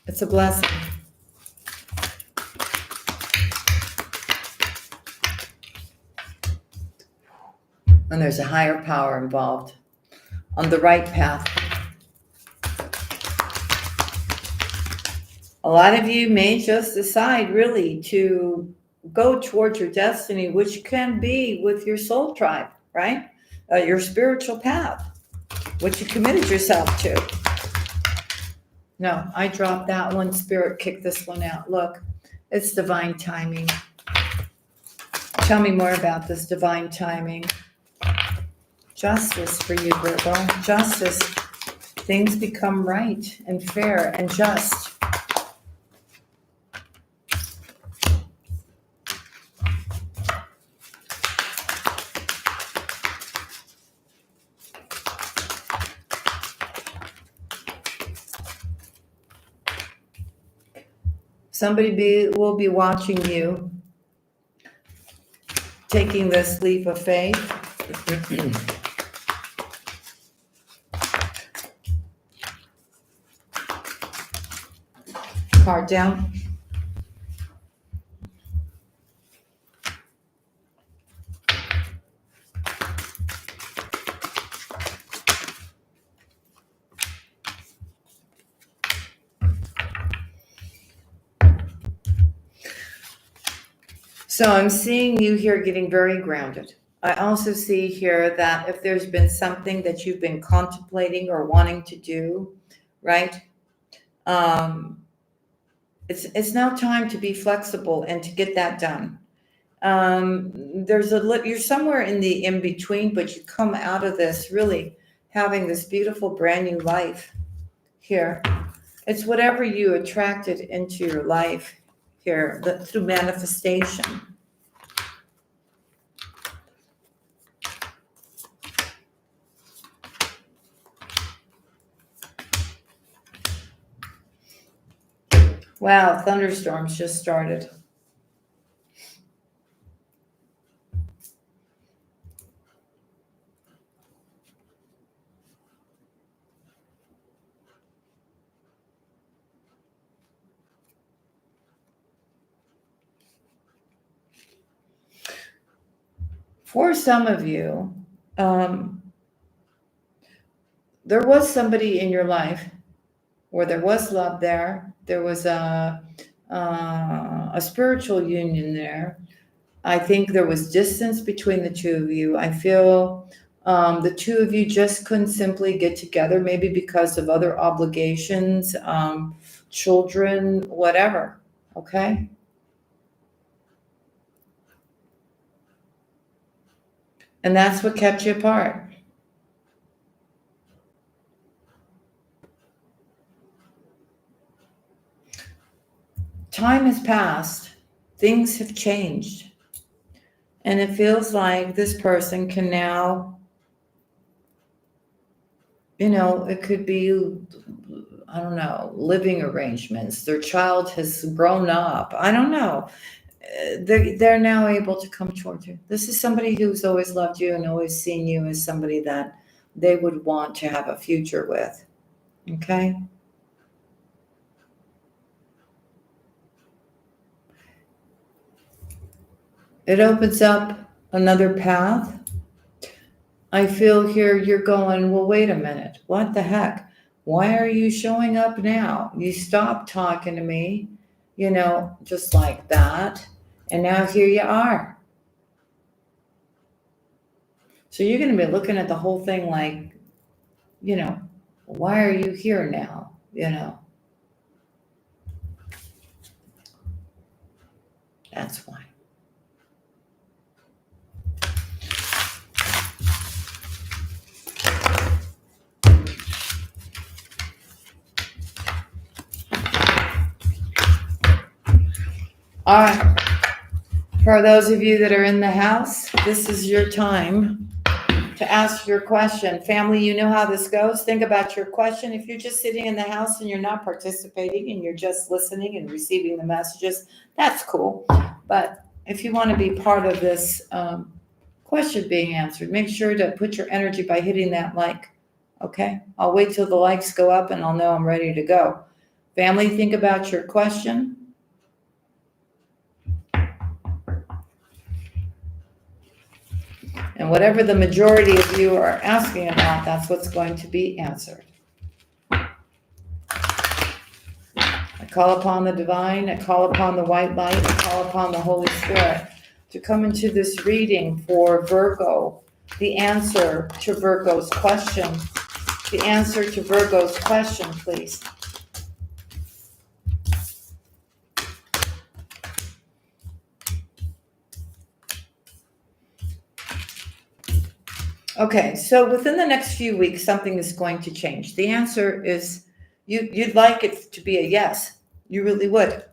It's a blessing. And there's a higher power involved on the right path. A lot of you may just decide really to go towards your destiny, which can be with your soul tribe, right? Your spiritual path, what you committed yourself to. No, I dropped that one. Spirit kicked this one out. Look, it's divine timing. Tell me more about this divine timing. Justice for you, Virgo. Justice. Things become right and fair and just. will be watching you taking this leap of faith. Card down. So I'm seeing you here getting very grounded. I also see here that if there's been something that you've been contemplating or wanting to do, right? It's now time to be flexible and to get that done. You're somewhere in the in between, but you come out of this really having this beautiful brand new life here. It's whatever you attracted into your life here through manifestation. Wow, thunderstorms just started. For some of you, there was somebody in your life where there was love there. There was a spiritual union there. I think there was distance between the two of you. I feel the two of you just couldn't simply get together, maybe because of other obligations, children, whatever. Okay? And that's what kept you apart. Time has passed. Things have changed. And it feels like this person can now, it could be, I don't know, living arrangements. Their child has grown up. I don't know. They're now able to come towards you. This is somebody who's always loved you and always seen you as somebody that they would want to have a future with. Okay? It opens up another path. I feel here you're going, well, wait a minute. What the heck? Why are you showing up now? You stopped talking to me, just like that. And now here you are. So you're going to be looking at the whole thing like, why are you here now? That's why. All right. For those of you that are in the house, this is your time to ask your question. Family, you know how this goes. Think about your question. If you're just sitting in the house and you're not participating and you're just listening and receiving the messages, that's cool. But if you want to be part of this question being answered, make sure to put your energy by hitting that like. Okay? I'll wait till the likes go up and I'll know I'm ready to go. Family, think about your question. And whatever the majority of you are asking about, that's what's going to be answered. I call upon the divine, I call upon the white light, I call upon the Holy Spirit to come into this reading for Virgo, the answer to Virgo's question. The answer to Virgo's question, please. Okay, so within the next few weeks, something is going to change. The answer is you'd like it to be a yes. You really would.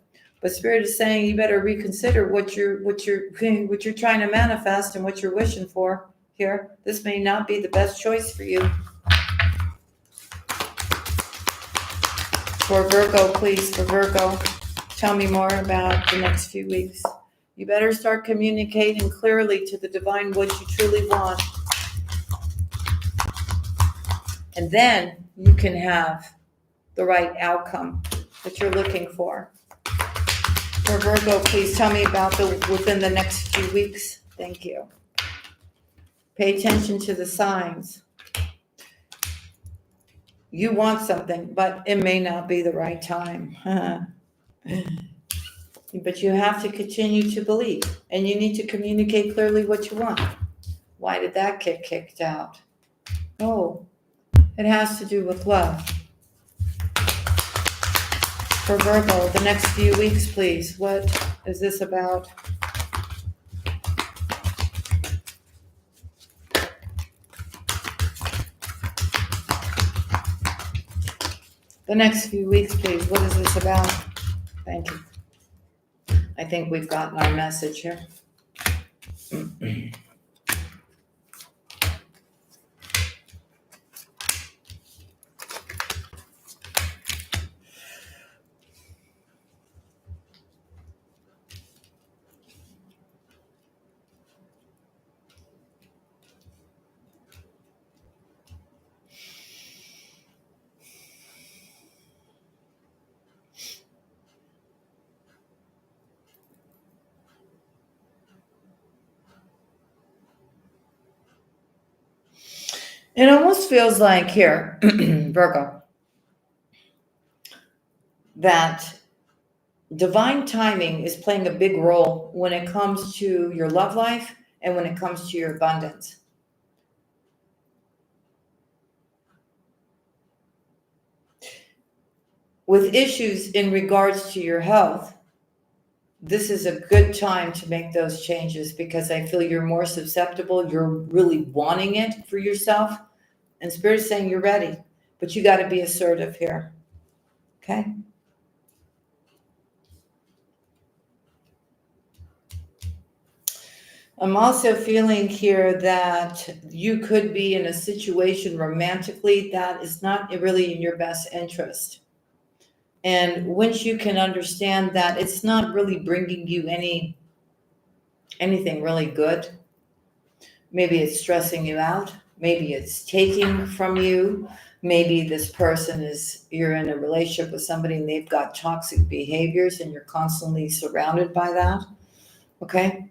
But Spirit is saying you better reconsider what you're trying to manifest and what you're wishing for here. This may not be the best choice for you. For Virgo, please, for Virgo, tell me more about the next few weeks. You better start communicating clearly to the divine what you truly want. And then you can have the right outcome that you're looking for. For Virgo, please tell me about within the next few weeks. Thank you. Pay attention to the signs. You want something, but it may not be the right time. But you have to continue to believe, and you need to communicate clearly what you want. Why did that get kicked out? Oh, it has to do with love. For Virgo, the next few weeks, please. What is this about? The next few weeks, please. What is this about? Thank you. I think we've gotten our message here. It almost feels like here, Virgo, that divine timing is playing a big role when it comes to your love life and when it comes to your abundance. With issues in regards to your health, this is a good time to make those changes because I feel you're more susceptible. You're really wanting it for yourself. And Spirit's saying you're ready, but you got to be assertive here. Okay? I'm also feeling here that you could be in a situation romantically that is not really in your best interest. And once you can understand that it's not really bringing you anything really good, maybe it's stressing you out, maybe it's taking from you, maybe this person you're in a relationship with somebody and they've got toxic behaviors and you're constantly surrounded by that, okay?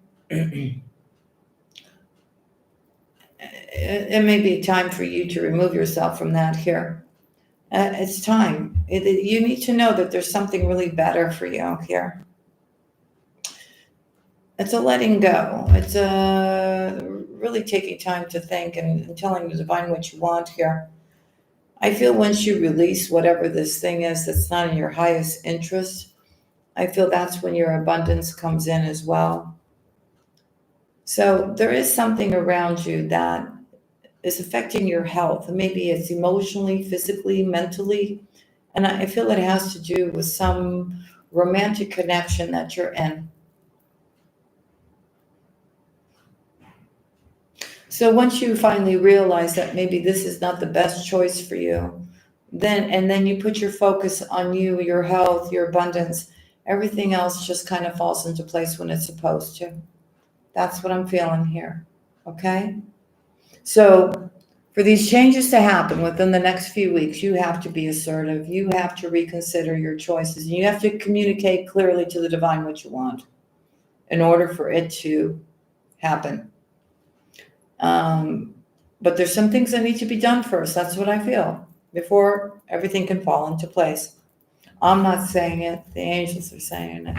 It may be time for you to remove yourself from that here. It's time. You need to know that there's something really better for you here. It's a letting go. It's really taking time to think and telling the divine what you want here. I feel once you release whatever this thing is that's not in your highest interest, I feel that's when your abundance comes in as well. So there is something around you that is affecting your health. Maybe it's emotionally, physically, mentally. And I feel it has to do with some romantic connection that you're in. So once you finally realize that maybe this is not the best choice for you, then you put your focus on you, your health, your abundance, everything else just kind of falls into place when it's supposed to. That's what I'm feeling here. Okay? So for these changes to happen within the next few weeks, you have to be assertive. You have to reconsider your choices. And you have to communicate clearly to the divine what you want in order for it to happen. But there's some things that need to be done first. That's what I feel before everything can fall into place. I'm not saying it. The angels are saying it.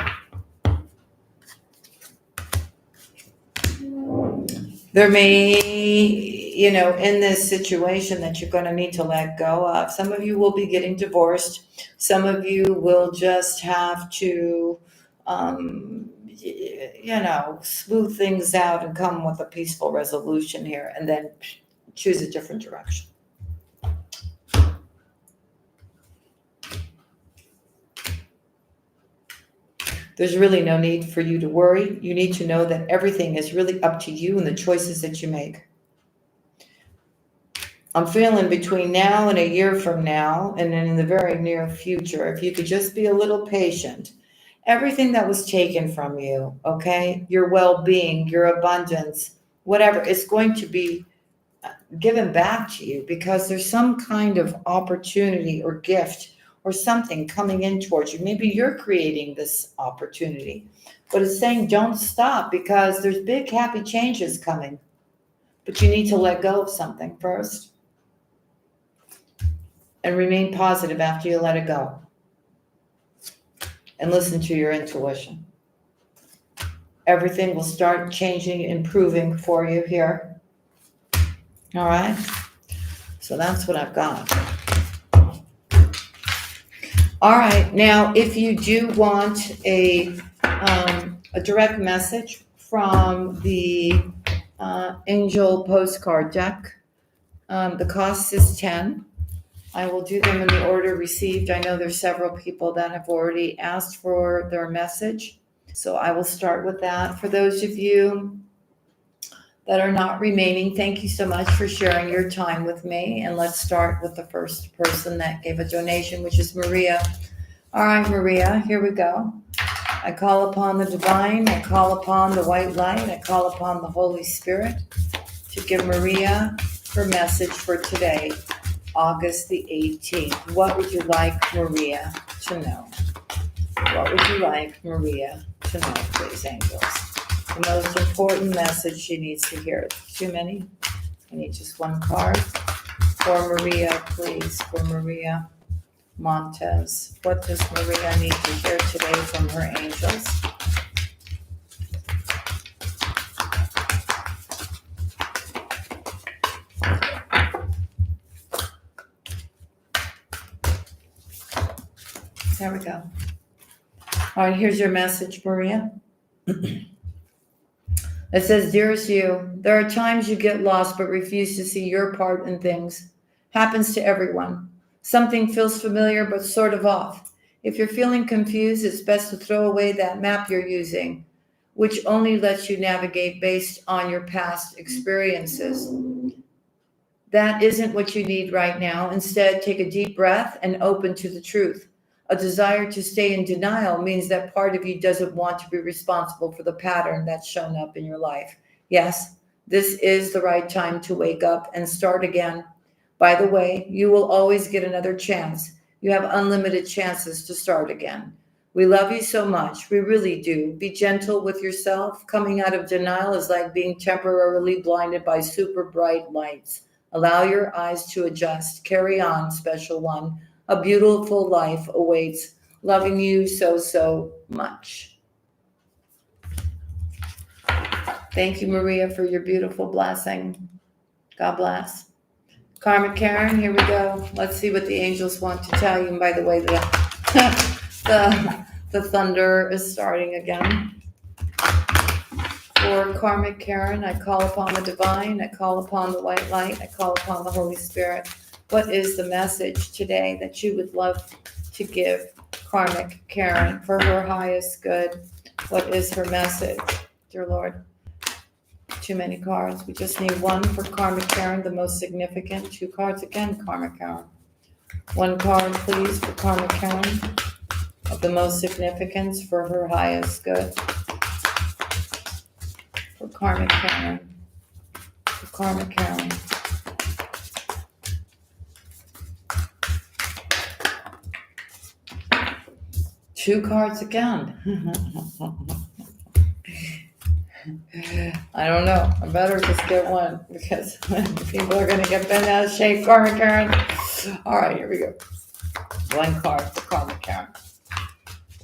There may, in this situation that you're going to need to let go of, some of you will be getting divorced. Some of you will just have to, smooth things out and come with a peaceful resolution here and then choose a different direction. There's really no need for you to worry. You need to know that everything is really up to you and the choices that you make. I'm feeling between now and a year from now, and then in the very near future, if you could just be a little patient everything that was taken from you, okay, your well-being, your abundance, whatever, is going to be given back to you because there's some kind of opportunity or gift or something coming in towards you. Maybe you're creating this opportunity, but it's saying don't stop because there's big happy changes coming, but you need to let go of something first and remain positive after you let it go and listen to your intuition. Everything will start changing, improving for you here. All right. So that's what I've got. All right. Now, if you do want a direct message from the Angel postcard deck, the cost is $10. I will do them in the order received. I know there's several people that have already asked for their message, so I will start with that. For those of you that are not remaining, thank you so much for sharing your time with me. And let's start with the first person that gave a donation, which is Maria. All right, Maria, here we go. I call upon the divine, I call upon the white light, I call upon the Holy Spirit to give Maria her message for today, August the 18th. What would you like Maria to know? What would you like Maria to know, please, angels? The most important message she needs to hear. Too many? I need just one card. For Maria, please. For Maria Montez. What does Maria need to hear today from her angels? There we go. All right, here's your message, Maria. It says, dearest you, there are times you get lost but refuse to see your part in things. Happens to everyone. Something feels familiar but sort of off. If you're feeling confused, it's best to throw away that map you're using, which only lets you navigate based on your past experiences. That isn't what you need right now. Instead, take a deep breath and open to the truth. A desire to stay in denial means that part of you doesn't want to be responsible for the pattern that's shown up in your life. Yes, this is the right time to wake up and start again. By the way, you will always get another chance. You have unlimited chances to start again. We love you so much. We really do. Be gentle with yourself. Coming out of denial is like being temporarily blinded by super bright lights. Allow your eyes to adjust. Carry on, special one. A beautiful life awaits. Loving you so, so much. Thank you, Maria, for your beautiful blessing. God bless. Karma Karen, here we go. Let's see what the angels want to tell you. And by the way, the thunder is starting again. For Karmic Karen, I call upon the divine. I call upon the white light. I call upon the Holy Spirit. What is the message today that you would love to give Karmic Karen for her highest good? What is her message, dear Lord? Too many cards. We just need one for Karmic Karen, the most significant. 2 cards again, Karmic Karen. 1 card, please, for Karmic Karen of the most significance for her highest good. For Karmic Karen. For Karmic Karen. Two cards again. I don't know. I better just get one because people are going to get bent out of shape. Karma Karen. All right, here we go. 1 card for Karma Karen.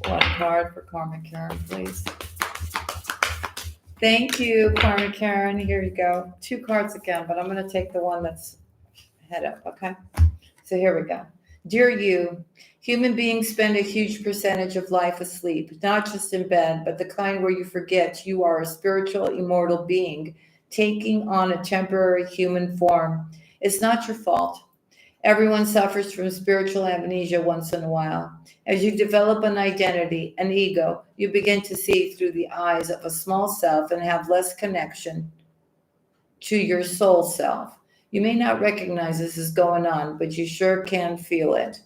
1 card for Karma Karen, please. Thank you, Karma Karen. Here you go. 2 cards again, but I'm going to take the one that's head up, okay? So here we go. Dear you, human beings spend a huge percentage of life asleep, not just in bed, but the kind where you forget you are a spiritual, immortal being taking on a temporary human form. It's not your fault. Everyone suffers from spiritual amnesia once in a while. As you develop an identity, an ego, you begin to see through the eyes of a small self and have less connection to your soul self. You may not recognize this is going on, but you sure can feel it.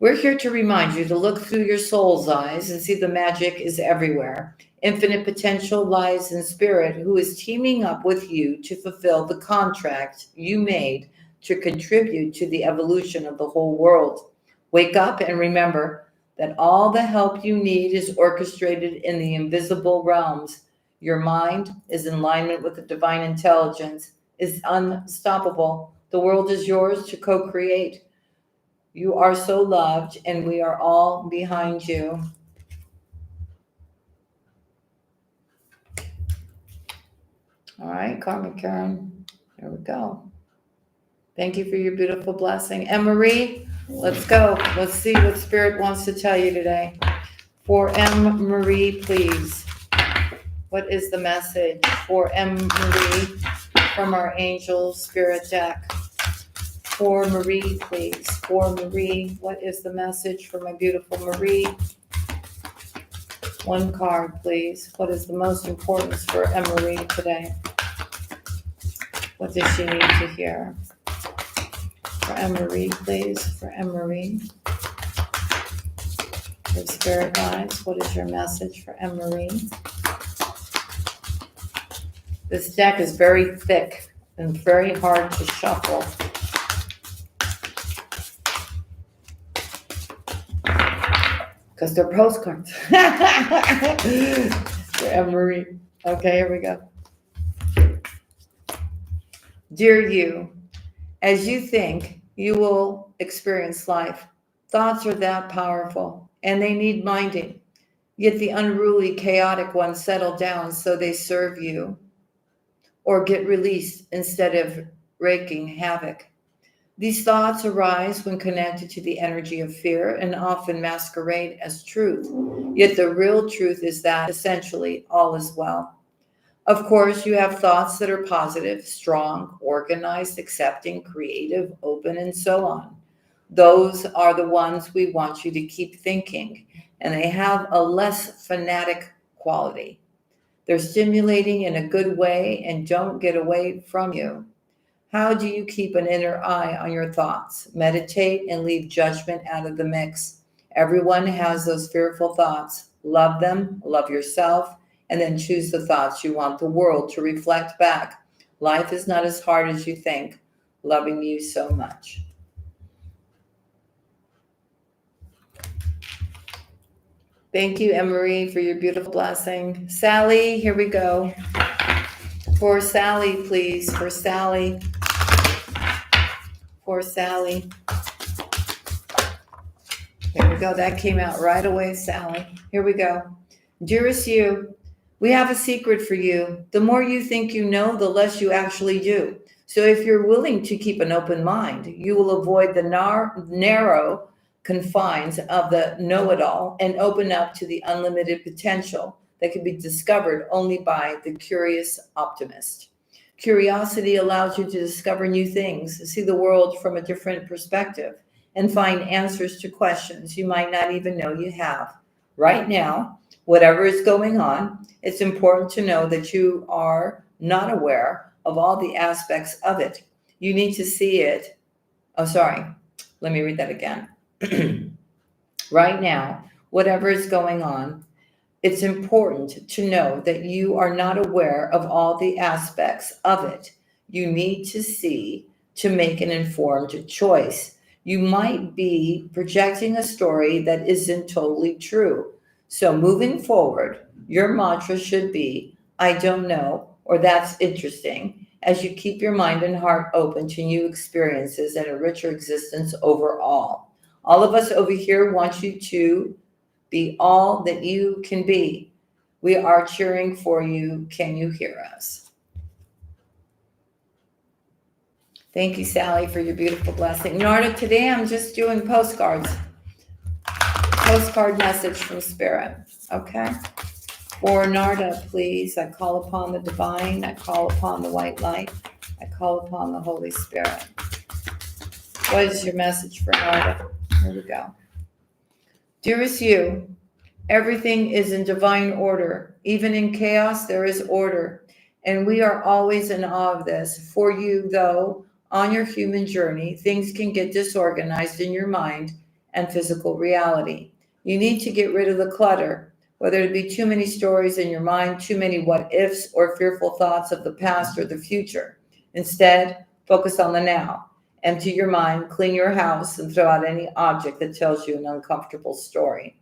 We're here to remind you to look through your soul's eyes and see the magic is everywhere. Infinite potential lies in spirit, who is teaming up with you to fulfill the contract you made to contribute to the evolution of the whole world. Wake up and remember that all the help you need is orchestrated in the invisible realms. Your mind is in alignment with the divine intelligence, is unstoppable. The world is yours to co create. You are so loved, and we are all behind you. All right, Karma Karen. There we go. Thank you for your beautiful blessing. And Marie, let's go. Let's see what Spirit wants to tell you today. For M. Marie, please. What is the message for M. Marie from our Angel Spirit deck? For Marie, please. For Marie, what is the message for my beautiful Marie? One card, please. What is the most importance for Emery today? What does she need to hear? For Emery, please. For Emery. For Spirit Guides, what is your message for Emery? This deck is very thick and very hard to shuffle. Because they're postcards. For Anne-Marie. Okay, here we go. Dear you, as you think, you will experience life. Thoughts are that powerful, and they need minding. Yet the unruly, chaotic ones settle down so they serve you, or get released instead of wreaking havoc. These thoughts arise when connected to the energy of fear and often masquerade as truth. Yet the real truth is that essentially all is well. Of course, you have thoughts that are positive, strong, organized, accepting, creative, open, and so on. Those are the ones we want you to keep thinking, and they have a less fanatic quality. They're stimulating in a good way and don't get away from you. How do you keep an inner eye on your thoughts? Meditate and leave judgment out of the mix. Everyone has those fearful thoughts. Love them, love yourself, and then choose the thoughts you want the world to reflect back. Life is not as hard as you think. Loving you so much. Thank you, Emery, for your beautiful blessing. Sally, here we go. For Sally, please. For Sally. For Sally. Here we go. That came out right away, Sally. Here we go. Dearest you, we have a secret for you. The more you think you know, the less you actually do. So if you're willing to keep an open mind, you will avoid the narrow confines of the know-it-all and open up to the unlimited potential that can be discovered only by the curious optimist. Curiosity allows you to discover new things, see the world from a different perspective, and find answers to questions you might not even know you have. Right now, whatever is going on, it's important to know that you are not aware of all the aspects of it. You need to see it. Oh, sorry. Let me read that again. Right now, whatever is going on, it's important to know that you are not aware of all the aspects of it. You need to see to make an informed choice. You might be projecting a story that isn't totally true. So moving forward, your mantra should be, I don't know, or that's interesting, as you keep your mind and heart open to new experiences and a richer existence overall. All of us over here want you to be all that you can be. We are cheering for you. Can you hear us? Thank you, Sally, for your beautiful blessing. Narda, today I'm just doing postcards. Postcard message from Spirit. Okay? For Narda, please, I call upon the divine. I call upon the white light. I call upon the Holy Spirit. What is your message for Narda? Here we go. Dearest you, everything is in divine order. Even in chaos, there is order. And we are always in awe of this. For you, though, on your human journey, things can get disorganized in your mind and physical reality. You need to get rid of the clutter, whether it be too many stories in your mind, too many what ifs, or fearful thoughts of the past or the future. Instead, focus on the now. Empty your mind, clean your house, and throw out any object that tells you an uncomfortable story.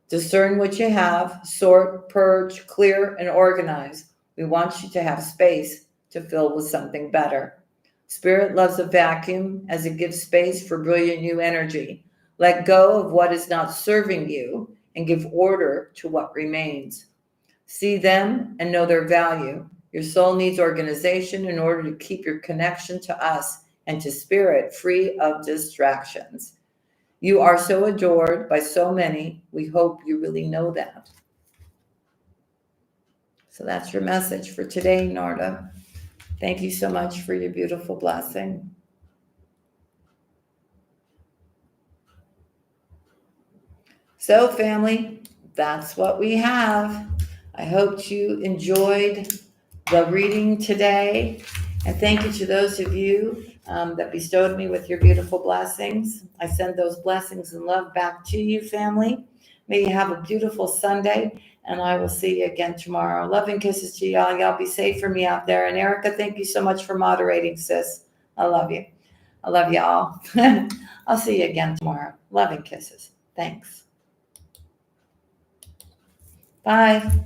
Discern what you have, sort, purge, clear, and organize. We want you to have space to fill with something better. Spirit loves a vacuum as it gives space for brilliant new energy. Let go of what is not serving you and give order to what remains. See them and know their value. Your soul needs organization in order to keep your connection to us and to spirit free of distractions. You are so adored by so many. We hope you really know that. So that's your message for today, Narda. Thank you so much for your beautiful blessing. So, family, that's what we have. I hope you enjoyed the reading today. And thank you to those of you that bestowed me with your beautiful blessings. I send those blessings and love back to you, family. May you have a beautiful Sunday, and I will see you again tomorrow. Love and kisses to y'all. Y'all be safe for me out there. And Erica, thank you so much for moderating, sis. I love you. I love y'all. I'll see you again tomorrow. Love and kisses. Thanks. Bye.